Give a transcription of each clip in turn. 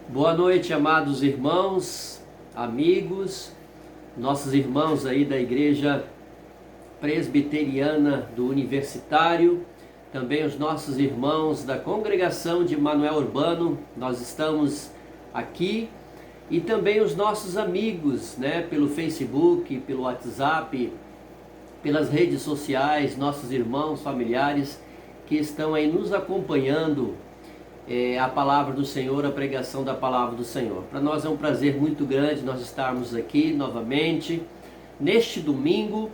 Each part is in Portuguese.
Boa noite, amados irmãos, amigos, nossos irmãos aí da Igreja Presbiteriana do Universitário, também os nossos irmãos da Congregação de Manuel Urbano. Nós estamos aqui, e também os nossos amigos, pelo Facebook, pelo WhatsApp, pelas redes sociais, nossos irmãos, familiares que estão aí nos acompanhando a palavra do Senhor, a pregação da palavra do Senhor. Para nós é um prazer muito grande nós estarmos aqui novamente, neste domingo,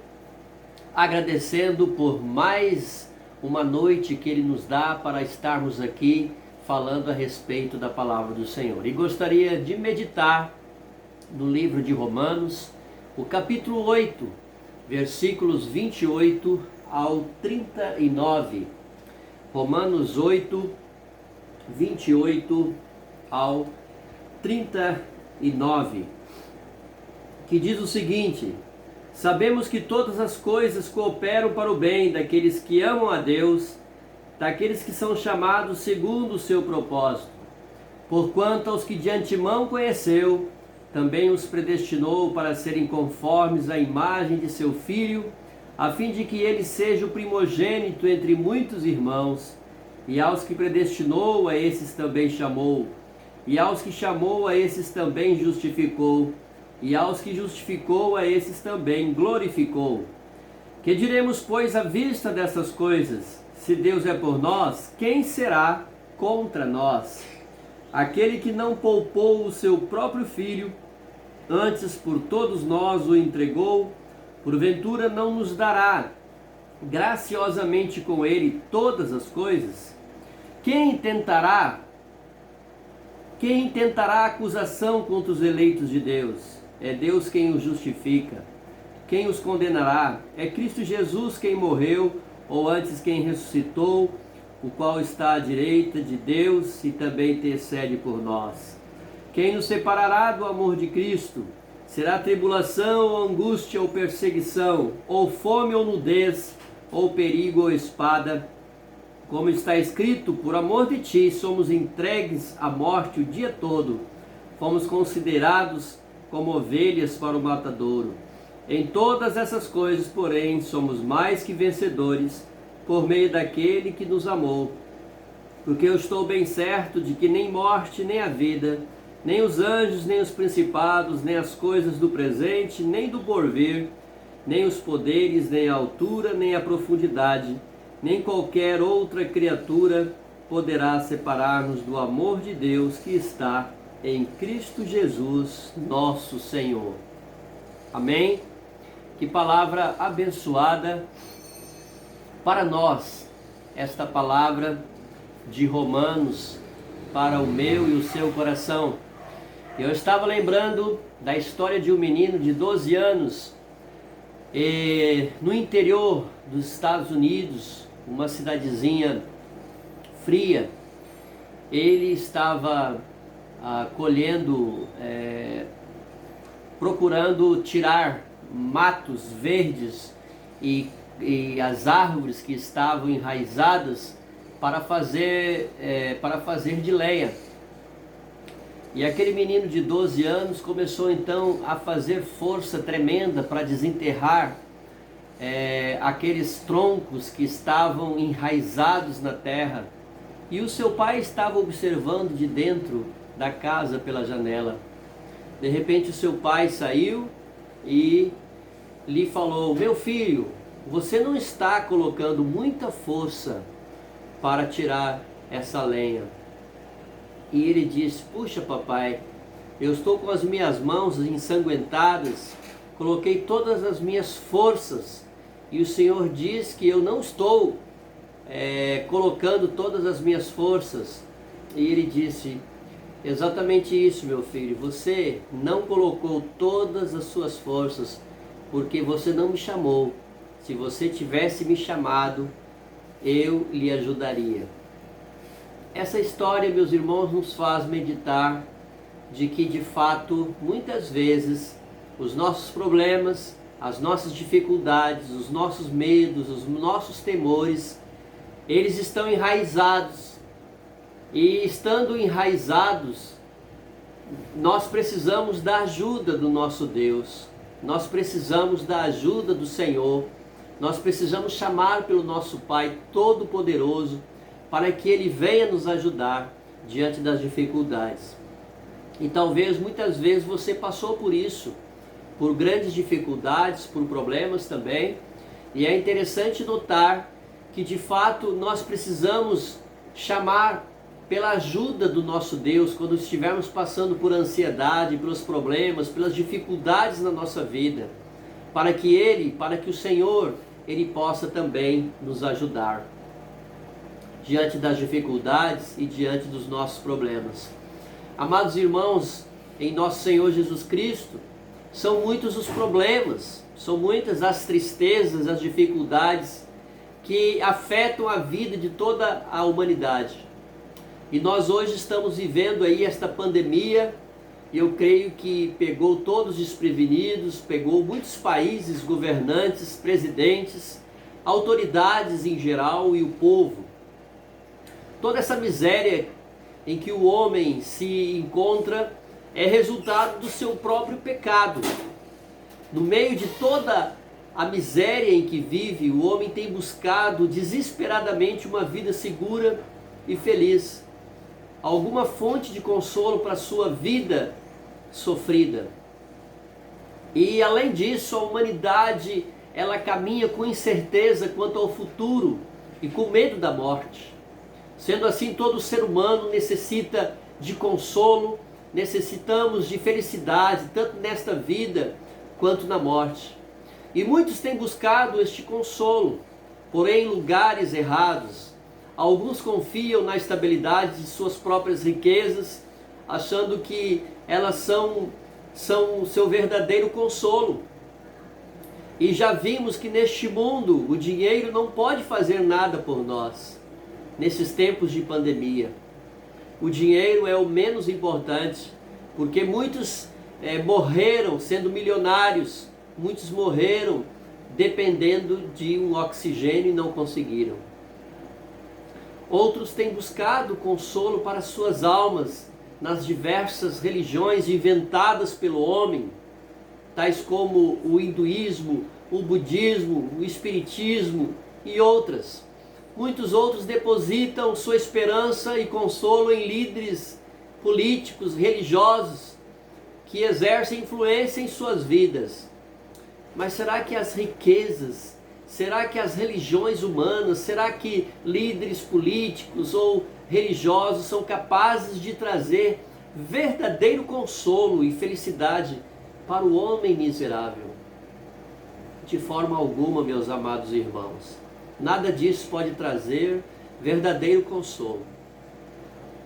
agradecendo por mais uma noite que Ele nos dá para estarmos aqui falando a respeito da palavra do Senhor. E gostaria de meditar no livro de Romanos, o capítulo 8, versículos 28 ao 39. Romanos 8, 28 ao 39, que diz o seguinte: sabemos que todas as coisas cooperam para o bem daqueles que amam a Deus, daqueles que são chamados segundo o seu propósito. Porquanto aos que de antemão conheceu, também os predestinou para serem conformes à imagem de seu Filho, a fim de que ele seja o primogênito entre muitos irmãos. E aos que predestinou, a esses também chamou. E aos que chamou, a esses também justificou. E aos que justificou, a esses também glorificou. Que diremos, pois, à vista dessas coisas? Se Deus é por nós, quem será contra nós? Aquele que não poupou o seu próprio Filho, antes por todos nós o entregou, porventura não nos dará graciosamente com ele todas as coisas? Quem intentará acusação contra os eleitos de Deus? É Deus quem os justifica. Quem os condenará? É Cristo Jesus quem morreu, ou antes quem ressuscitou, o qual está à direita de Deus e também intercede por nós. Quem nos separará do amor de Cristo? Será tribulação, ou angústia, ou perseguição, ou fome, ou nudez, ou perigo, ou espada? Como está escrito, por amor de ti somos entregues à morte o dia todo, fomos considerados como ovelhas para o matadouro. Em todas essas coisas, porém, somos mais que vencedores, por meio daquele que nos amou. Porque eu estou bem certo de que nem morte, nem a vida, nem os anjos, nem os principados, nem as coisas do presente, nem do porvir, nem os poderes, nem a altura, nem a profundidade, nem qualquer outra criatura poderá separar-nos do amor de Deus que está em Cristo Jesus, nosso Senhor. Amém? Que palavra abençoada para nós, esta palavra de Romanos, para o meu e o seu coração. Eu estava lembrando da história de um menino de 12 anos, no interior dos Estados Unidos, uma cidadezinha fria. Ele estava colhendo, procurando tirar matos verdes e as árvores que estavam enraizadas para fazer de lenha. E aquele menino de 12 anos começou então a fazer força tremenda para desenterrar aqueles troncos que estavam enraizados na terra. E o seu pai estava observando de dentro da casa pela janela. De repente o seu pai saiu e lhe falou: meu filho, você não está colocando muita força para tirar essa lenha. E ele disse: puxa papai, eu estou com as minhas mãos ensanguentadas, coloquei todas as minhas forças, e o Senhor diz que eu não estou colocando todas as minhas forças. E ele disse: exatamente isso, meu filho, você não colocou todas as suas forças, porque você não me chamou. Se você tivesse me chamado, eu lhe ajudaria. Essa história, meus irmãos, nos faz meditar de que, de fato, muitas vezes, os nossos problemas, as nossas dificuldades, os nossos medos, os nossos temores, eles estão enraizados. E estando enraizados, nós precisamos da ajuda do nosso Deus, nós precisamos da ajuda do Senhor, nós precisamos chamar pelo nosso Pai Todo-Poderoso para que Ele venha nos ajudar diante das dificuldades. E talvez muitas vezes você passou por isso, por grandes dificuldades, por problemas também, e é interessante notar que de fato nós precisamos chamar pela ajuda do nosso Deus quando estivermos passando por ansiedade, pelos problemas, pelas dificuldades na nossa vida, para que o Senhor, Ele possa também nos ajudar diante das dificuldades e diante dos nossos problemas. Amados irmãos, em nosso Senhor Jesus Cristo, são muitos os problemas, são muitas as tristezas, as dificuldades que afetam a vida de toda a humanidade. E nós hoje estamos vivendo aí esta pandemia, e eu creio que pegou todos desprevenidos, pegou muitos países, governantes, presidentes, autoridades em geral e o povo. Toda essa miséria em que o homem se encontra é resultado do seu próprio pecado. No meio de toda a miséria em que vive, o homem tem buscado desesperadamente uma vida segura e feliz, alguma fonte de consolo para a sua vida sofrida. E além disso, a humanidade, ela caminha com incerteza quanto ao futuro e com medo da morte. Sendo assim, todo ser humano necessita de consolo, necessitamos de felicidade, tanto nesta vida quanto na morte. E muitos têm buscado este consolo, porém em lugares errados. Alguns confiam na estabilidade de suas próprias riquezas, achando que elas são o seu verdadeiro consolo. E já vimos que neste mundo o dinheiro não pode fazer nada por nós. Nesses tempos de pandemia, o dinheiro é o menos importante, porque muitos morreram sendo milionários, muitos morreram dependendo de um oxigênio e não conseguiram. Outros têm buscado consolo para suas almas nas diversas religiões inventadas pelo homem, tais como o hinduísmo, o budismo, o espiritismo e outras. Muitos outros depositam sua esperança e consolo em líderes políticos, religiosos, que exercem influência em suas vidas. Mas será que as riquezas, será que as religiões humanas, será que líderes políticos ou religiosos são capazes de trazer verdadeiro consolo e felicidade para o homem miserável? De forma alguma, meus amados irmãos. Nada disso pode trazer verdadeiro consolo.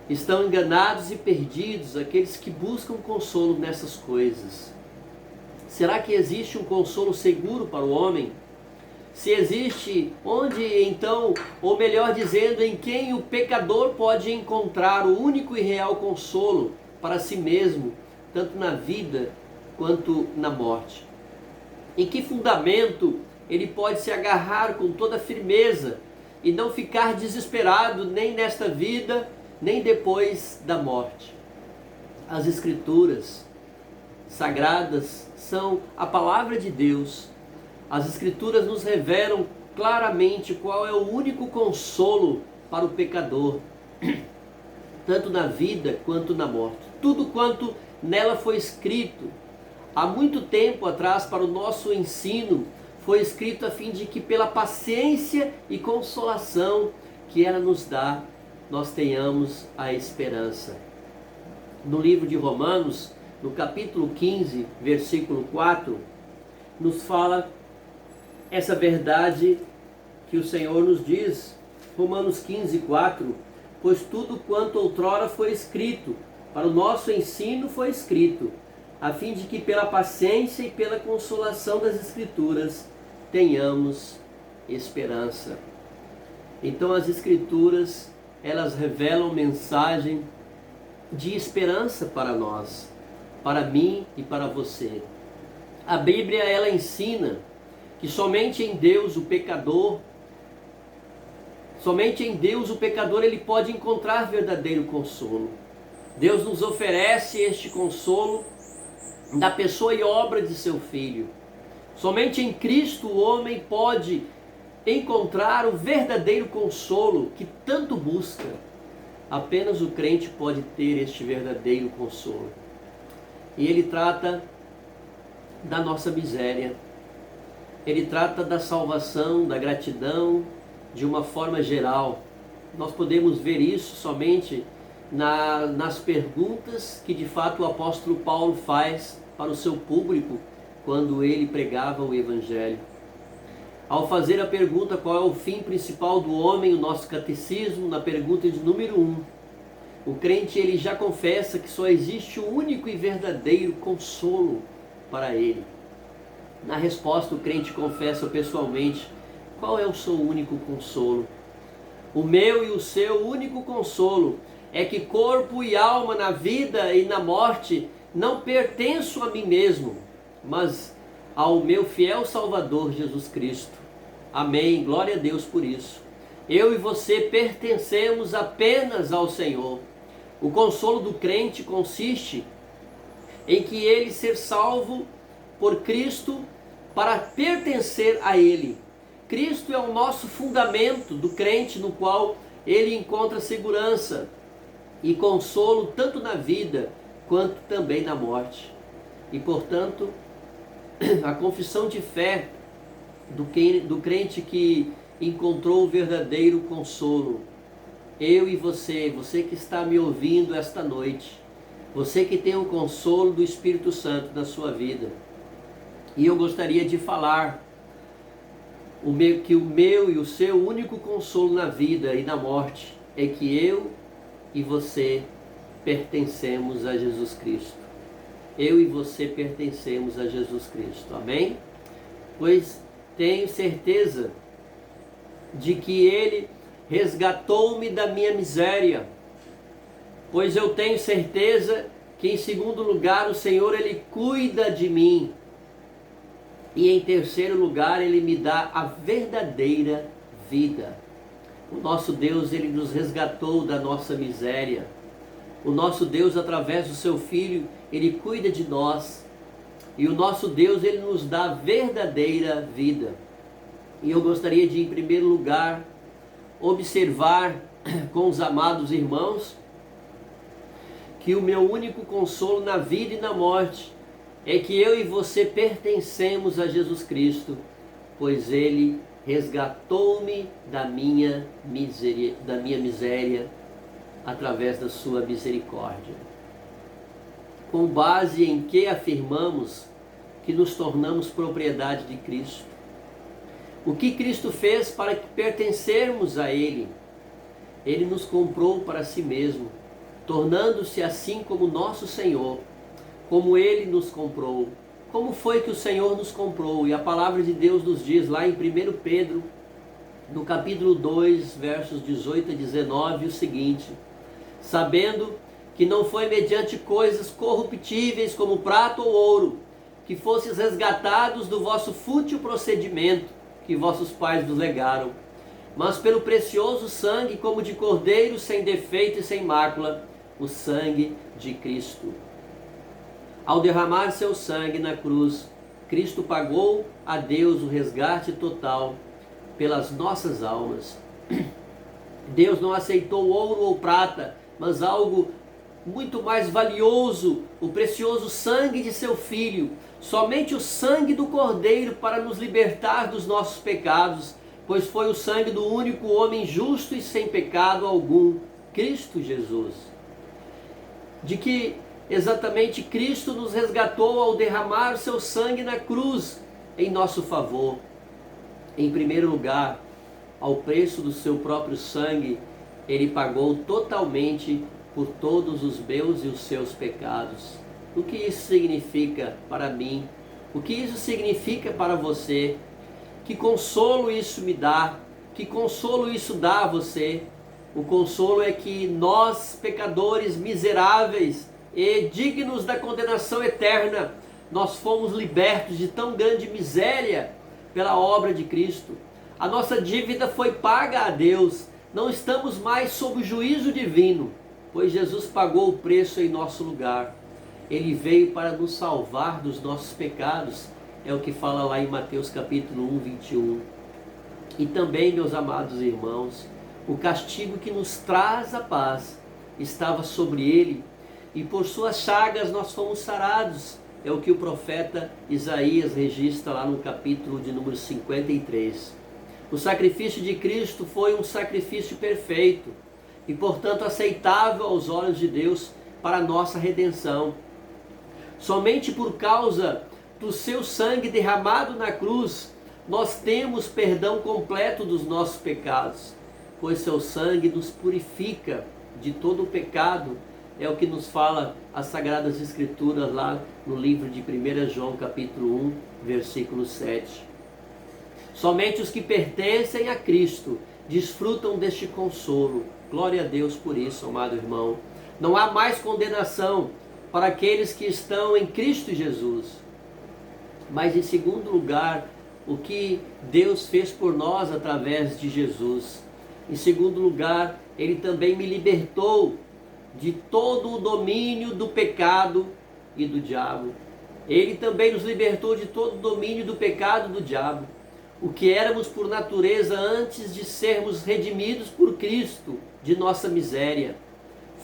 Estão enganados e perdidos aqueles que buscam consolo nessas coisas. Será que existe um consolo seguro para o homem? Se existe, onde então, ou melhor dizendo, em quem o pecador pode encontrar o único e real consolo para si mesmo, tanto na vida quanto na morte? Em que fundamento ele pode se agarrar com toda firmeza e não ficar desesperado nem nesta vida, nem depois da morte? As Escrituras sagradas são a palavra de Deus. As Escrituras nos revelam claramente qual é o único consolo para o pecador, tanto na vida quanto na morte. Tudo quanto nela foi escrito há muito tempo atrás para o nosso ensino, foi escrito a fim de que pela paciência e consolação que ela nos dá, nós tenhamos a esperança. No livro de Romanos, no capítulo 15, versículo 4, nos fala essa verdade que o Senhor nos diz. Romanos 15, 4, pois tudo quanto outrora foi escrito, para o nosso ensino foi escrito, a fim de que pela paciência e pela consolação das Escrituras tenhamos esperança. Então as Escrituras, elas revelam mensagem de esperança para nós, para mim e para você. A Bíblia, ela ensina que somente em Deus o pecador ele pode encontrar verdadeiro consolo. Deus nos oferece este consolo da pessoa e obra de seu Filho. Somente em Cristo o homem pode encontrar o verdadeiro consolo que tanto busca. Apenas o crente pode ter este verdadeiro consolo. E ele trata da nossa miséria. Ele trata da salvação, da gratidão, de uma forma geral. Nós podemos ver isso somente nas perguntas que de fato o apóstolo Paulo faz para o seu público quando ele pregava o Evangelho. Ao fazer a pergunta qual é o fim principal do homem, o nosso catecismo, na pergunta de número 1, o crente ele já confessa que só existe o único e verdadeiro consolo para ele. Na resposta, o crente confessa pessoalmente qual é o seu único consolo. O meu e o seu único consolo é que corpo e alma na vida e na morte não pertenço a mim mesmo, mas ao meu fiel Salvador Jesus Cristo. Amém, glória a Deus por isso. Eu e você pertencemos apenas ao Senhor. O consolo do crente consiste em que ele ser salvo por Cristo para pertencer a Ele. Cristo é o nosso fundamento do crente, no qual ele encontra segurança e consolo tanto na vida quanto também na morte. E portanto, a confissão de fé do crente que encontrou o verdadeiro consolo, eu e você que está me ouvindo esta noite, você que tem o consolo do Espírito Santo na sua vida, e eu gostaria de falar que o meu e o seu único consolo na vida e na morte é que eu e você pertencemos a Jesus Cristo. Eu e você pertencemos a Jesus Cristo. Amém? Pois tenho certeza de que Ele resgatou-me da minha miséria. Pois eu tenho certeza que, em segundo lugar, o Senhor Ele cuida de mim. E em terceiro lugar, Ele me dá a verdadeira vida. O nosso Deus, Ele nos resgatou da nossa miséria. O nosso Deus, através do seu Filho, Ele cuida de nós. E o nosso Deus, Ele nos dá a verdadeira vida. E eu gostaria de, em primeiro lugar, observar com os amados irmãos que o meu único consolo na vida e na morte é que eu e você pertencemos a Jesus Cristo, pois Ele resgatou-me da minha miséria através da sua misericórdia. Com base em que afirmamos que nos tornamos propriedade de Cristo? O que Cristo fez para que pertencermos a Ele? Ele nos comprou para si mesmo, tornando-se assim como nosso Senhor, como Ele nos comprou. Como foi que o Senhor nos comprou? E a palavra de Deus nos diz lá em 1 Pedro, no capítulo 2, versos 18 a 19, o seguinte: sabendo que não foi mediante coisas corruptíveis como prata ou ouro, que fosses resgatados do vosso fútil procedimento que vossos pais vos legaram, mas pelo precioso sangue como de cordeiro sem defeito e sem mácula, o sangue de Cristo. Ao derramar seu sangue na cruz, Cristo pagou a Deus o resgate total pelas nossas almas. Deus não aceitou ouro ou prata, mas algo muito mais valioso, o precioso sangue de seu Filho, somente o sangue do Cordeiro para nos libertar dos nossos pecados, pois foi o sangue do único homem justo e sem pecado algum, Cristo Jesus. De que exatamente Cristo nos resgatou ao derramar o seu sangue na cruz em nosso favor. Em primeiro lugar, ao preço do seu próprio sangue, Ele pagou totalmente por todos os meus e os seus pecados. O que isso significa para mim? O que isso significa para você? Que consolo isso me dá? Que consolo isso dá a você? O consolo é que nós, pecadores miseráveis e dignos da condenação eterna, nós fomos libertos de tão grande miséria pela obra de Cristo. A nossa dívida foi paga a Deus. Não estamos mais sob o juízo divino, pois Jesus pagou o preço em nosso lugar. Ele veio para nos salvar dos nossos pecados, é o que fala lá em Mateus capítulo 1, 21. E também, meus amados irmãos, o castigo que nos traz a paz estava sobre ele, e por suas chagas nós fomos sarados. É o que o profeta Isaías registra lá no capítulo de número 53. O sacrifício de Cristo foi um sacrifício perfeito e, portanto, aceitável aos olhos de Deus para a nossa redenção. Somente por causa do seu sangue derramado na cruz, nós temos perdão completo dos nossos pecados, pois seu sangue nos purifica de todo o pecado. É o que nos fala as Sagradas Escrituras lá no livro de 1 João capítulo 1, versículo 7. Somente os que pertencem a Cristo desfrutam deste consolo. Glória a Deus por isso, amado irmão. Não há mais condenação para aqueles que estão em Cristo Jesus. Mas em segundo lugar, o que Deus fez por nós através de Jesus. Em segundo lugar, Ele também me libertou de todo o domínio do pecado e do diabo. Ele também nos libertou de todo o domínio do pecado e do diabo. O que éramos por natureza antes de sermos redimidos por Cristo de nossa miséria,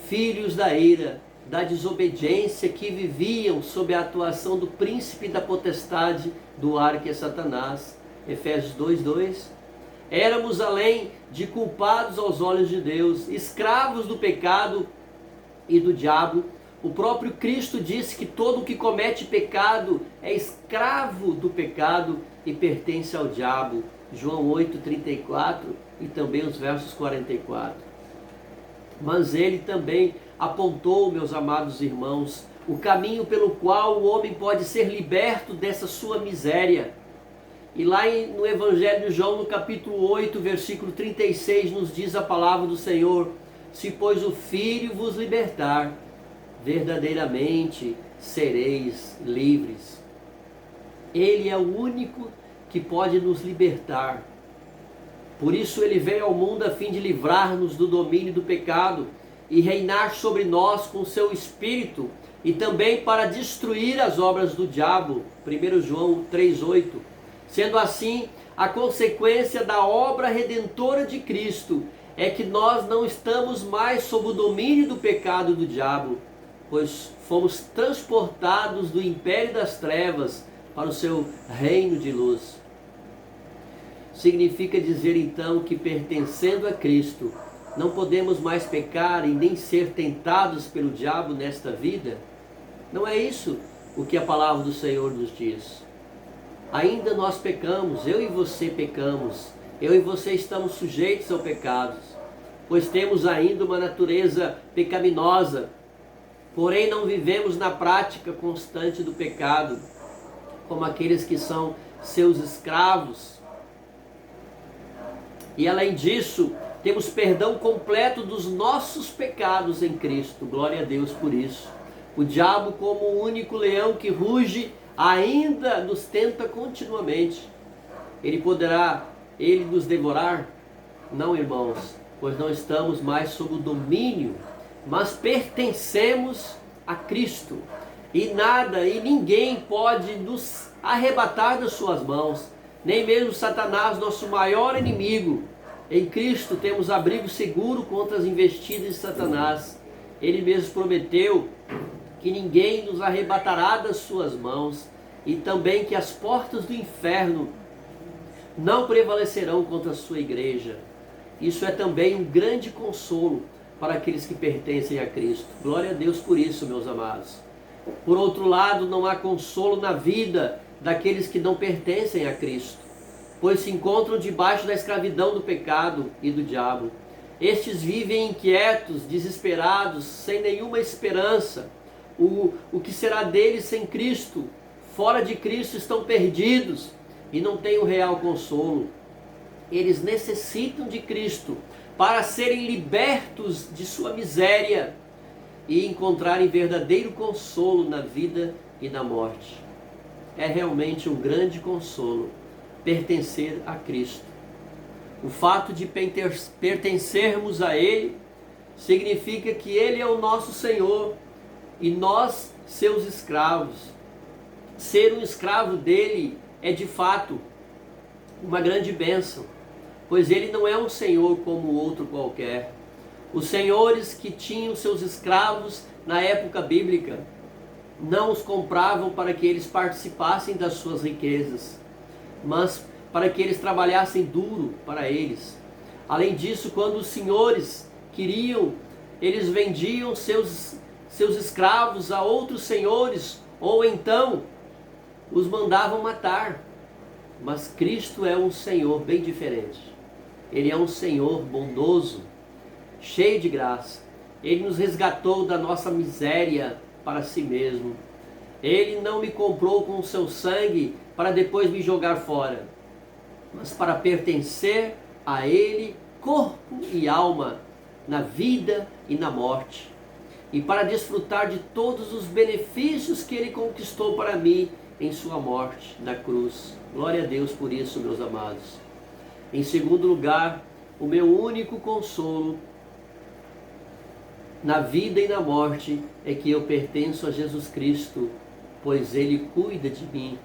filhos da ira, da desobediência, que viviam sob a atuação do príncipe da potestade do ar, que é Satanás. Efésios 2:2. Éramos, além de culpados aos olhos de Deus, escravos do pecado e do diabo. O próprio Cristo disse que todo o que comete pecado é escravo do pecado e pertence ao diabo. João 8:34 e também os versos 44. Mas ele também apontou, meus amados irmãos, o caminho pelo qual o homem pode ser liberto dessa sua miséria. E lá no Evangelho de João, no capítulo 8, versículo 36, nos diz a palavra do Senhor: se pois o Filho vos libertar, verdadeiramente sereis livres. Ele é o único que pode nos libertar. Por isso ele veio ao mundo a fim de livrar-nos do domínio do pecado e reinar sobre nós com seu Espírito, e também para destruir as obras do diabo. 1 João 3:8. Sendo assim, a consequência da obra redentora de Cristo é que nós não estamos mais sob o domínio do pecado e do diabo, pois fomos transportados do império das trevas para o seu reino de luz. Significa dizer então que, pertencendo a Cristo, não podemos mais pecar e nem ser tentados pelo diabo nesta vida? Não é isso o que a palavra do Senhor nos diz. Ainda nós pecamos, eu e você pecamos, eu e você estamos sujeitos ao pecado, pois temos ainda uma natureza pecaminosa, porém não vivemos na prática constante do pecado, como aqueles que são seus escravos. E além disso, temos perdão completo dos nossos pecados em Cristo. Glória a Deus por isso. O diabo, como o único leão que ruge, ainda nos tenta continuamente. Poderá ele nos devorar? Não, irmãos, pois não estamos mais sob o domínio, mas pertencemos a Cristo. E nada e ninguém pode nos arrebatar das suas mãos, nem mesmo Satanás, nosso maior inimigo. Em Cristo temos abrigo seguro contra as investidas de Satanás. Ele mesmo prometeu que ninguém nos arrebatará das suas mãos, e também que as portas do inferno não prevalecerão contra a sua igreja. Isso é também um grande consolo para aqueles que pertencem a Cristo. Glória a Deus por isso, meus amados. Por outro lado, não há consolo na vida daqueles que não pertencem a Cristo, pois se encontram debaixo da escravidão do pecado e do diabo. Estes vivem inquietos, desesperados, sem nenhuma esperança. O que será deles sem Cristo? Fora de Cristo estão perdidos e não têm o real consolo. Eles necessitam de Cristo para serem libertos de sua miséria e encontrarem verdadeiro consolo na vida e na morte. É realmente um grande consolo pertencer a Cristo. O fato de pertencermos a Ele significa que Ele é o nosso Senhor e nós seus escravos. Ser um escravo dele é de fato uma grande bênção, pois Ele não é um Senhor como outro qualquer. Os senhores que tinham seus escravos na época bíblica não os compravam para que eles participassem das suas riquezas, mas para que eles trabalhassem duro para eles. Além disso, quando os senhores queriam, eles vendiam seus escravos a outros senhores, ou então os mandavam matar. Mas Cristo é um Senhor bem diferente. Ele é um Senhor bondoso, cheio de graça. Ele nos resgatou da nossa miséria para si mesmo. Ele não me comprou com o seu sangue para depois me jogar fora, mas para pertencer a Ele, corpo e alma, na vida e na morte, e para desfrutar de todos os benefícios que Ele conquistou para mim em sua morte na cruz. Glória a Deus por isso, meus amados. Em segundo lugar, o meu único consolo na vida e na morte é que eu pertenço a Jesus Cristo, pois Ele cuida de mim.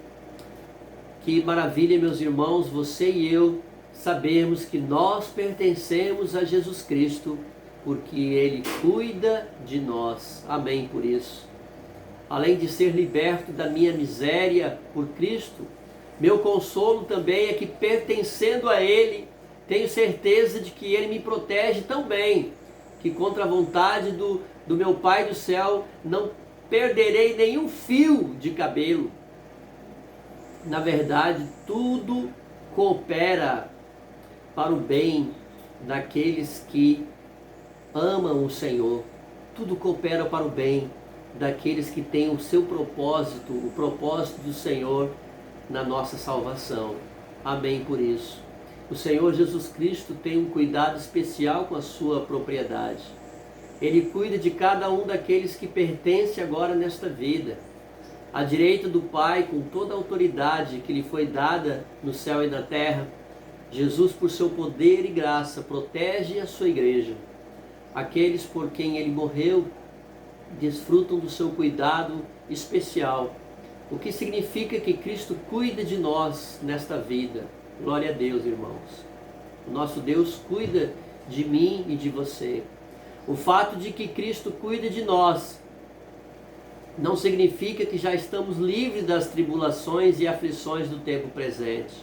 Que maravilha, meus irmãos, você e eu sabermos que nós pertencemos a Jesus Cristo, porque Ele cuida de nós. Amém por isso. Além de ser liberto da minha miséria por Cristo, meu consolo também é que, pertencendo a Ele, tenho certeza de que Ele me protege tão bem, que contra a vontade do meu Pai do céu, não perderei nenhum fio de cabelo. Na verdade, tudo coopera para o bem daqueles que amam o Senhor. Tudo coopera para o bem daqueles que têm o seu propósito, o propósito do Senhor na nossa salvação. Amém por isso. O Senhor Jesus Cristo tem um cuidado especial com a sua propriedade. Ele cuida de cada um daqueles que pertence agora nesta vida. À direita do Pai, com toda a autoridade que lhe foi dada no céu e na terra, Jesus, por seu poder e graça, protege a sua igreja. Aqueles por quem Ele morreu desfrutam do seu cuidado especial, o que significa que Cristo cuida de nós nesta vida. Glória a Deus, irmãos. O nosso Deus cuida de mim e de você. O fato de que Cristo cuida de nós não significa que já estamos livres das tribulações e aflições do tempo presente.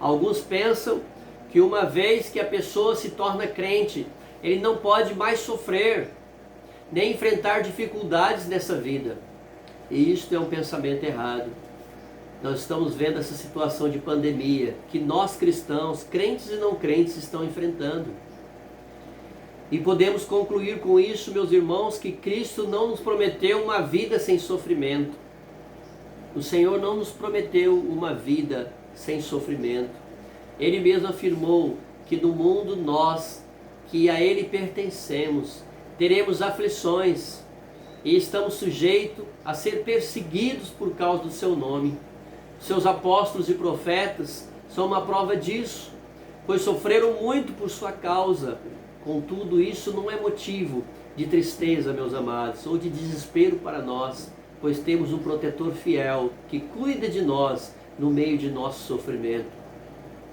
Alguns pensam que uma vez que a pessoa se torna crente, ele não pode mais sofrer, nem enfrentar dificuldades nessa vida. E isto é um pensamento errado. Nós estamos vendo essa situação de pandemia, que nós cristãos, crentes e não crentes, estão enfrentando. E podemos concluir com isso, meus irmãos, que Cristo não nos prometeu uma vida sem sofrimento. O Senhor não nos prometeu uma vida sem sofrimento. Ele mesmo afirmou que no mundo nós, que a Ele pertencemos, teremos aflições e estamos sujeitos a ser perseguidos por causa do seu nome. Seus apóstolos e profetas são uma prova disso, pois sofreram muito por sua causa. Contudo, isso não é motivo de tristeza, meus amados, ou de desespero para nós, pois temos um protetor fiel que cuida de nós no meio de nosso sofrimento.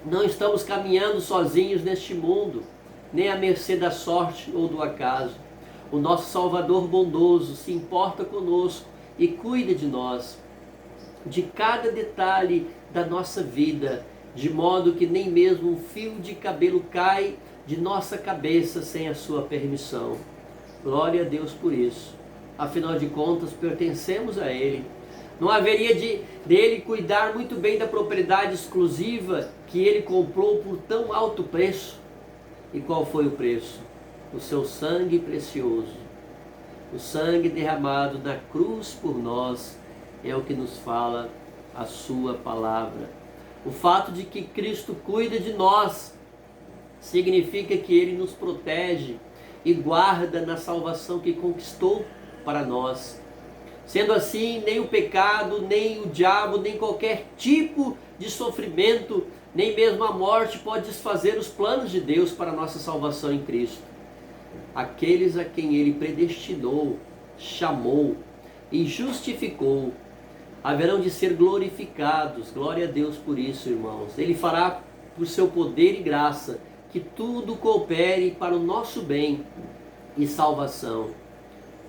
Não estamos caminhando sozinhos neste mundo, nem à mercê da sorte ou do acaso. O nosso Salvador bondoso se importa conosco e cuida de nós, de cada detalhe da nossa vida, de modo que nem mesmo um fio de cabelo cai de nossa cabeça sem a sua permissão. Glória a Deus por isso. Afinal de contas, pertencemos a Ele. Não haveria dele cuidar muito bem da propriedade exclusiva que Ele comprou por tão alto preço? E qual foi o preço? O seu sangue precioso. O sangue derramado na cruz por nós é o que nos fala a sua palavra. O fato de que Cristo cuida de nós significa que Ele nos protege e guarda na salvação que conquistou para nós. Sendo assim, nem o pecado, nem o diabo, nem qualquer tipo de sofrimento, nem mesmo a morte pode desfazer os planos de Deus para a nossa salvação em Cristo. aqueles a quem ele predestinou, chamou e justificou, haverão de ser glorificados. Glória a Deus por isso, irmãos. Ele fará por seu poder e graça que tudo coopere para o nosso bem e salvação.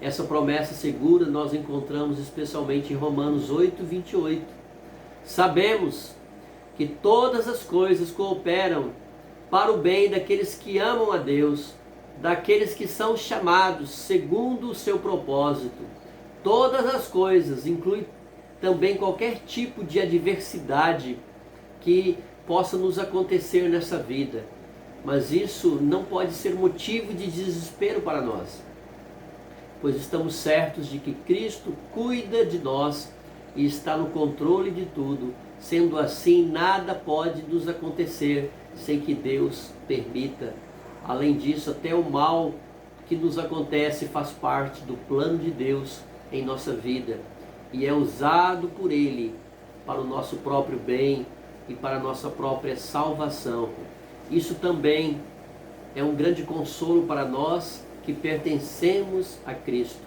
Essa promessa segura nós encontramos especialmente em Romanos 8:28. Sabemos que todas as coisas cooperam para o bem daqueles que amam a Deus, daqueles que são chamados segundo o seu propósito. Todas as coisas, inclui também qualquer tipo de adversidade que possa nos acontecer nessa vida. Mas isso não pode ser motivo de desespero para nós, pois estamos certos de que Cristo cuida de nós e está no controle de tudo. Sendo assim, nada pode nos acontecer sem que Deus permita. Além disso, até o mal que nos acontece faz parte do plano de Deus em nossa vida e é usado por Ele para o nosso próprio bem e para a nossa própria salvação. Isso também é um grande consolo para nós que pertencemos a Cristo.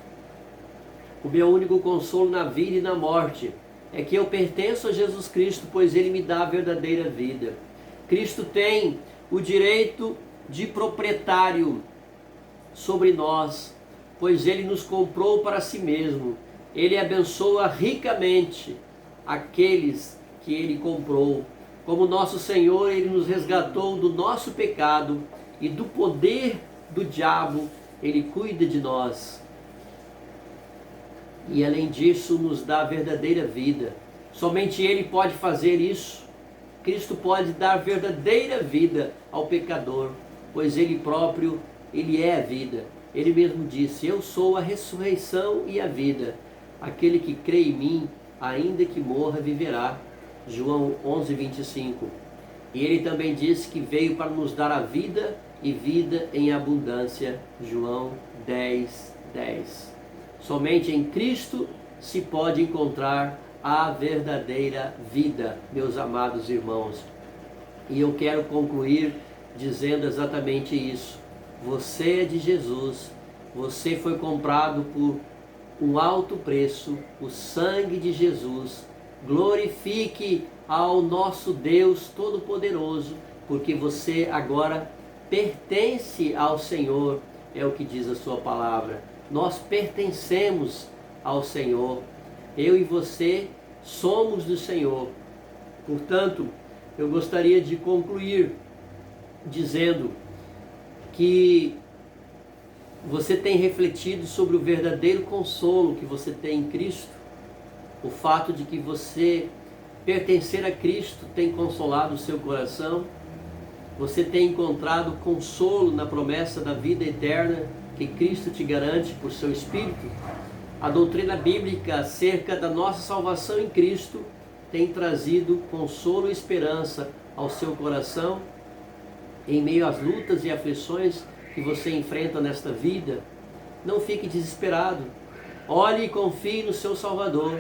O meu único consolo na vida e na morte é que eu pertenço a Jesus Cristo, pois Ele me dá a verdadeira vida. Cristo tem o direito de proprietário sobre nós, pois Ele nos comprou para si mesmo. Ele abençoa ricamente aqueles que Ele comprou. Como nosso Senhor, Ele nos resgatou do nosso pecado e do poder do diabo. Ele cuida de nós. E além disso, nos dá a verdadeira vida. Somente Ele pode fazer isso. Cristo pode dar verdadeira vida ao pecador, pois Ele próprio, Ele é a vida. Ele mesmo disse: eu sou a ressurreição e a vida. Aquele que crê em mim, ainda que morra, viverá. João 11:25. E Ele também disse que veio para nos dar a vida e vida em abundância. João 10:10. Somente em Cristo se pode encontrar a verdadeira vida, meus amados irmãos. E eu quero concluir dizendo exatamente isso. Você é de Jesus, você foi comprado por um alto preço, o sangue de Jesus. Glorifique ao nosso Deus Todo-Poderoso, porque você agora pertence ao Senhor, é o que diz a sua palavra. Nós pertencemos ao Senhor. Eu e você somos do Senhor. Portanto, eu gostaria de concluir dizendo que você tem refletido sobre o verdadeiro consolo que você tem em Cristo. O fato de que você pertencer a Cristo tem consolado o seu coração. Você tem encontrado consolo na promessa da vida eterna que Cristo te garante por seu Espírito. A doutrina bíblica acerca da nossa salvação em Cristo tem trazido consolo e esperança ao seu coração em meio às lutas e aflições que você enfrenta nesta vida. Não fique desesperado. Olhe e confie no seu Salvador.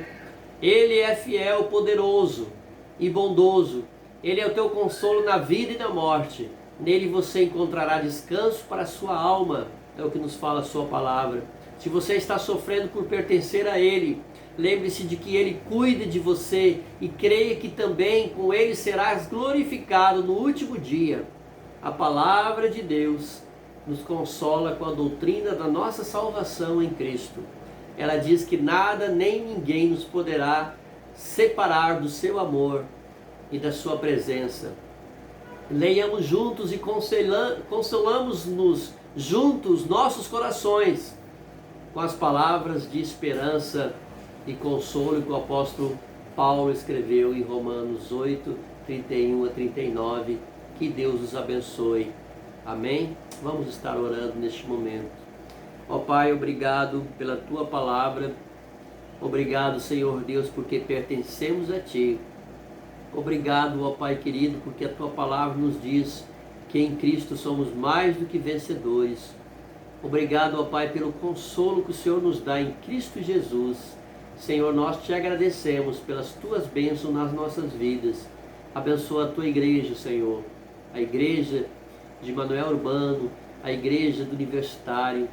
Ele é fiel, poderoso e bondoso. Ele é o teu consolo na vida e na morte. Nele você encontrará descanso para a sua alma. É o que nos fala a sua palavra. Se você está sofrendo por pertencer a Ele, lembre-se de que Ele cuida de você e creia que também com Ele serás glorificado no último dia. A palavra de Deus nos consola com a doutrina da nossa salvação em Cristo. Ela diz que nada nem ninguém nos poderá separar do seu amor e da sua presença. Leiamos juntos e consolamos-nos juntos nossos corações com as palavras de esperança e consolo que o apóstolo Paulo escreveu em Romanos 8:31-39. Que Deus os abençoe. Amém? Vamos estar orando neste momento. Ó Pai, obrigado pela Tua palavra. Obrigado, Senhor Deus, porque pertencemos a Ti. Obrigado, ó Pai querido, porque a Tua palavra nos diz que em Cristo somos mais do que vencedores. Obrigado, ó Pai, pelo consolo que o Senhor nos dá em Cristo Jesus. Senhor, nós Te agradecemos pelas Tuas bênçãos nas nossas vidas. Abençoa a Tua igreja, Senhor. A igreja de Manoel Urbano, a igreja do Universitário,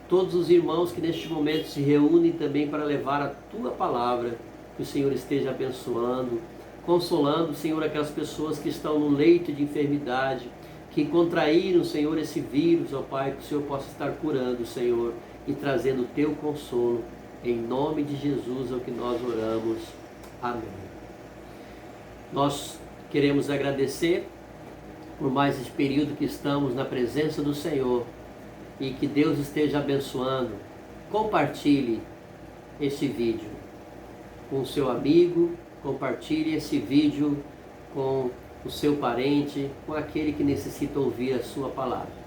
todos os irmãos que neste momento se reúnem também para levar a Tua palavra, que o Senhor esteja abençoando, consolando, Senhor, aquelas pessoas que estão no leito de enfermidade, que contraíram, Senhor, esse vírus, ó Pai, que o Senhor possa estar curando, Senhor, e trazendo o Teu consolo. Em nome de Jesus é o que nós oramos. Amém. Nós queremos agradecer por mais esse período que estamos na presença do Senhor e que Deus esteja abençoando. Compartilhe esse vídeo com o seu amigo, compartilhe esse vídeo com o seu parente, com aquele que necessita ouvir a sua palavra.